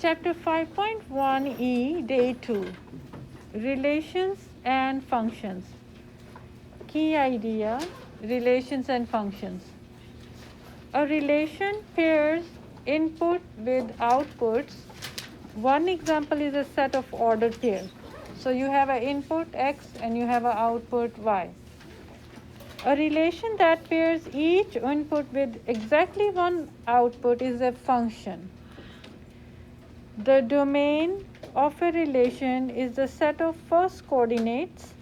Chapter 5.1e, Day 2, Relations and Functions. Key idea, relations and functions. A relation pairs input with outputs. One example is a set of ordered pairs. So you have an input x and you have an output y. A relation that pairs each input with exactly one output is a function. The domain of a relation is the set of first coordinates.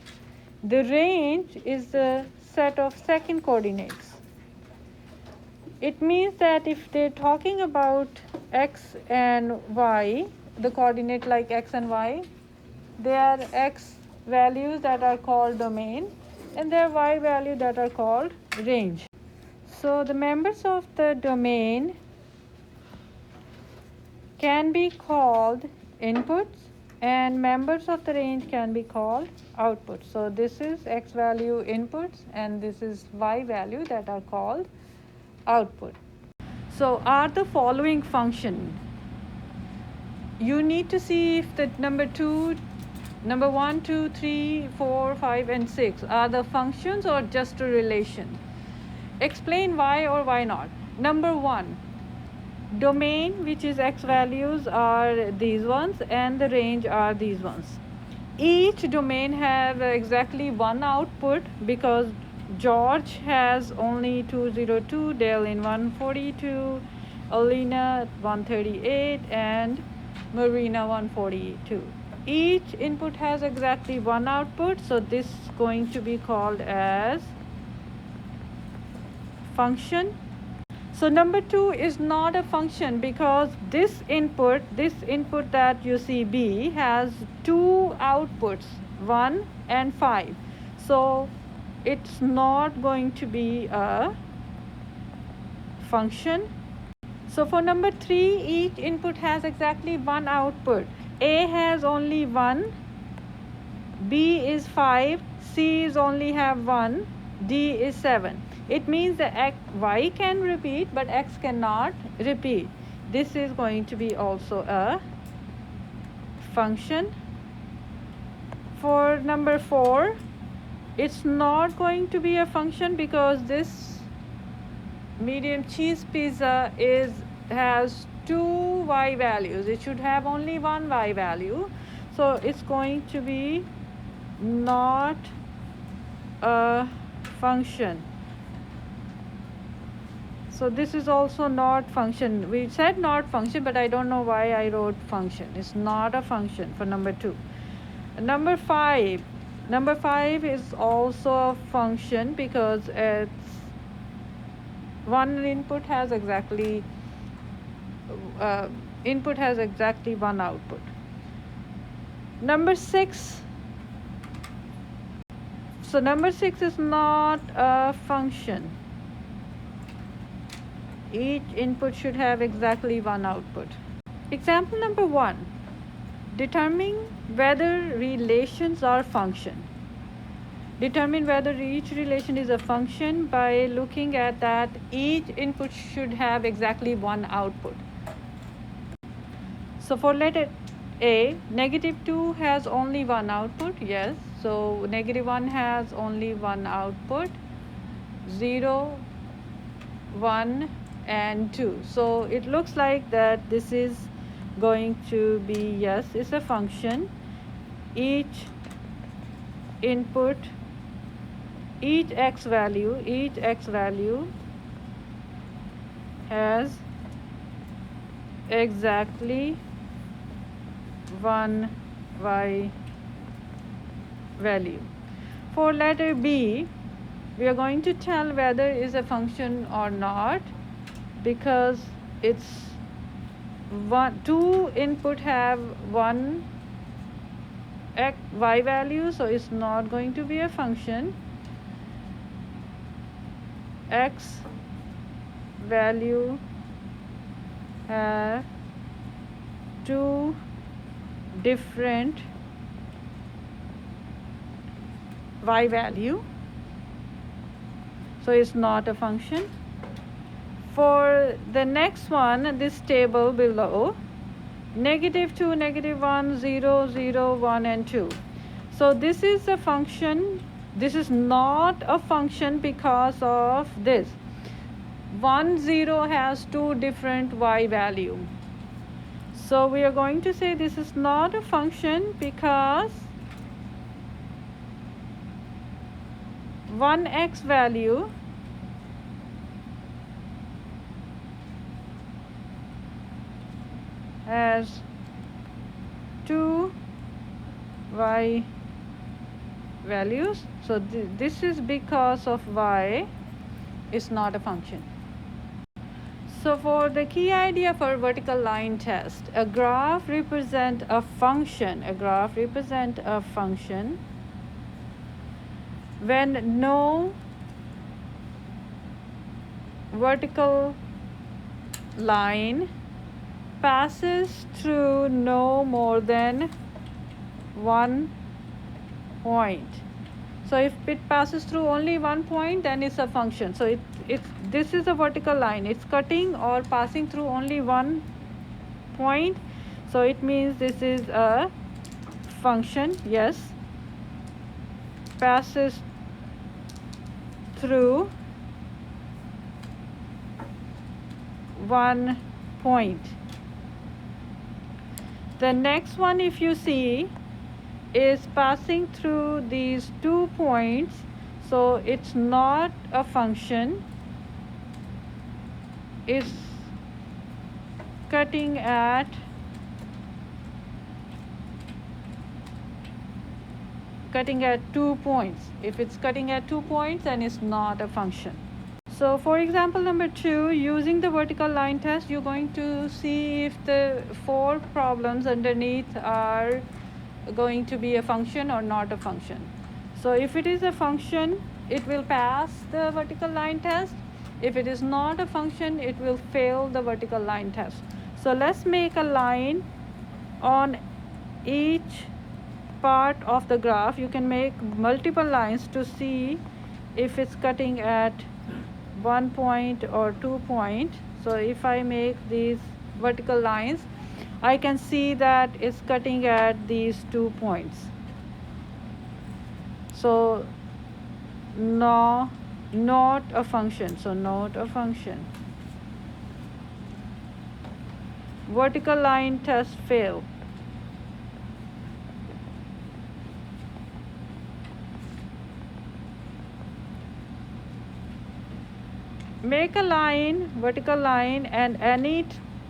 The range is the set of second coordinates. It means that if they're talking about x and y, the coordinate like x and y, there are x values that are called domain and there are y values that are called range. So the members of the domain can be called inputs and members of the range can be called outputs. So this is x value inputs and this is y value that are called output. So are the following function? You need to see if the number 1, 2, 3, 4, 5 and 6 are the functions or just a relation. Explain why or why not. Number 1, domain, which is x values, are these ones and the range are these ones. Each domain have exactly one output because George has only 202, Dale in 142, Alina 138 and Marina 142. Each input has exactly one output, so this is going to be called as function. So number 2 is not a function because this input that you see B has two outputs, 1 and 5. So it's not going to be a function. So for number 3, each input has exactly one output. A has only 1, B is 5, C is only have 1, D is 7. It means that y can repeat but x cannot repeat. This is going to be also a function. For number 4, it's not going to be a function because this medium cheese pizza has two y values. It should have only one y value. So it's going to be not a function. So this is also not function. We said not function, but I don't know why I wrote function. It's not a function for number 2. Number 5 is also a function because it's one input has exactly one output. Number 6. So number 6 is not a function. Each input should have exactly one output. Example number 1. Determine whether relations are function. Determine whether each relation is a function by looking at that each input should have exactly one output. So for letter A, -2 has only one output. Yes. So -1 has only one output. 0, 1 and 2. So it looks like that this is going to be, yes, it's a function. Each input, each x value has exactly one y value. For letter B, we are going to tell whether it's a function or not because it's two input have one y value, so it's not going to be a function. X value have two different y value, so it's not a function. For the next one, this table below, -2, -1, 0, 0, 1, and 2. So this is a function. This is not a function because of this. 1, 0 has two different y value. So we are going to say this is not a function because 1x value has two y values. So this is because of y is not a function. So for the key idea for vertical line test, a graph represent a function. A graph represent a function when no vertical line passes through no more than one point. So if it passes through only one point, then it's a function. So this is a vertical line. It's cutting or passing through only one point. So it means this is a function. Yes. Passes through one point. The next one, if you see, is passing through these 2 points. So it's not a function. It's cutting at cutting at 2 points. If it's cutting at 2 points, then it's not a function. So for example number 2, using the vertical line test, you're going to see if the 4 problems underneath are going to be a function or not a function. So if it is a function, it will pass the vertical line test. If it is not a function, it will fail the vertical line test. So let's make a line on each part of the graph. You can make multiple lines to see if it's cutting at 1 point or 2 point. So if I make these vertical lines, I can see that it's cutting at these 2 points. So no, not a function. So not a function. Vertical line test fail. Make a line, vertical line, and any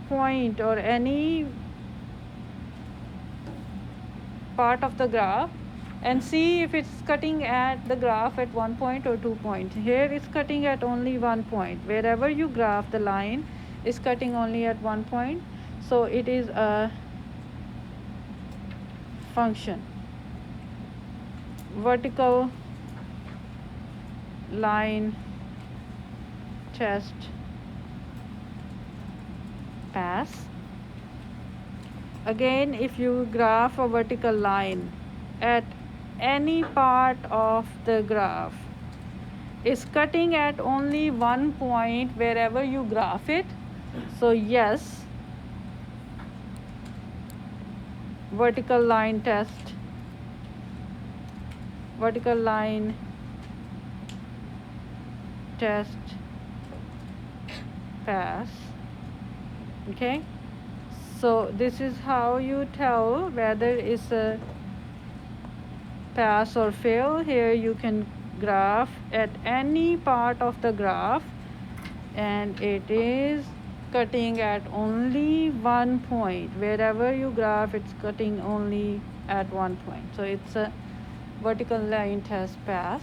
point or any part of the graph, and see if it's cutting at the graph at 1 point or 2 points. Here it's cutting at only 1 point. Wherever you graph the line is cutting only at 1 point. So it is a function. Vertical line test pass. Again, if you graph a vertical line at any part of the graph, is cutting at only 1 point wherever you graph it. So yes, vertical line test, vertical line test pass. Okay, so this is how you tell whether it's a pass or fail. Here you can graph at any part of the graph and it is cutting at only 1 point. Wherever you graph, it's cutting only at 1 point. So it's a vertical line test pass.